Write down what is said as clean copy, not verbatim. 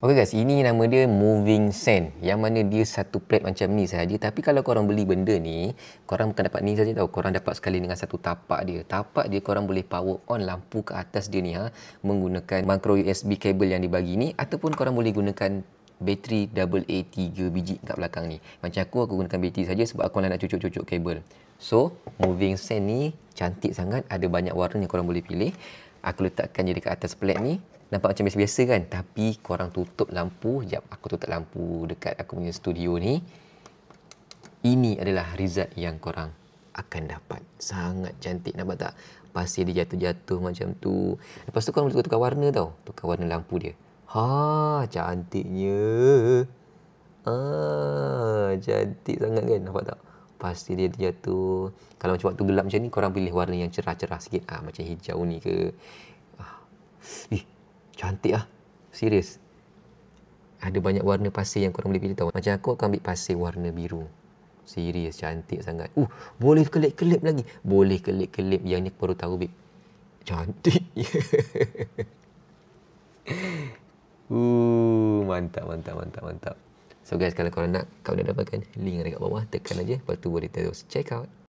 Okay guys, ini nama dia Moving Sand. Yang mana dia satu plate macam ni saja. Tapi kalau korang beli benda ni, korang bukan dapat ni saja tau. Korang dapat sekali dengan satu tapak dia. Tapak dia korang boleh power on lampu ke atas dia ni menggunakan micro USB kabel yang dibagi ni, ataupun korang boleh gunakan bateri AA 3 biji kat belakang ni. Macam aku gunakan bateri saja sebab aku nak cucuk-cucuk kabel. So, Moving Sand ni cantik sangat. Ada banyak warna yang korang boleh pilih. Aku letakkan je dekat atas plate ni. Nampak macam biasa-biasa kan? Tapi korang tutup lampu. Sekejap, aku tutup lampu dekat aku punya studio ni. Ini adalah result yang korang akan dapat. Sangat cantik, nampak tak? Pasir dia jatuh-jatuh macam tu. Lepas tu korang boleh tukar warna tau. Tukar warna lampu dia. Ha, cantiknya. Cantik sangat kan? Nampak tak? Pasir dia jatuh. Kalau macam waktu gelap macam ni, korang pilih warna yang cerah-cerah sikit. Macam hijau ni ke. Cantik lah. Serius. Ada banyak warna pasir yang korang boleh pilih tau. Macam aku akan ambil pasir warna biru. Serius, cantik sangat. Boleh kelip-kelip lagi. Boleh kelip-kelip. Yang ni aku baru tahu, babe. Cantik. Mantap, mantap, mantap, mantap. So guys, kalau korang nak, kau dah dapatkan link dekat bawah. Tekan aja. Lepas tu boleh terus check out.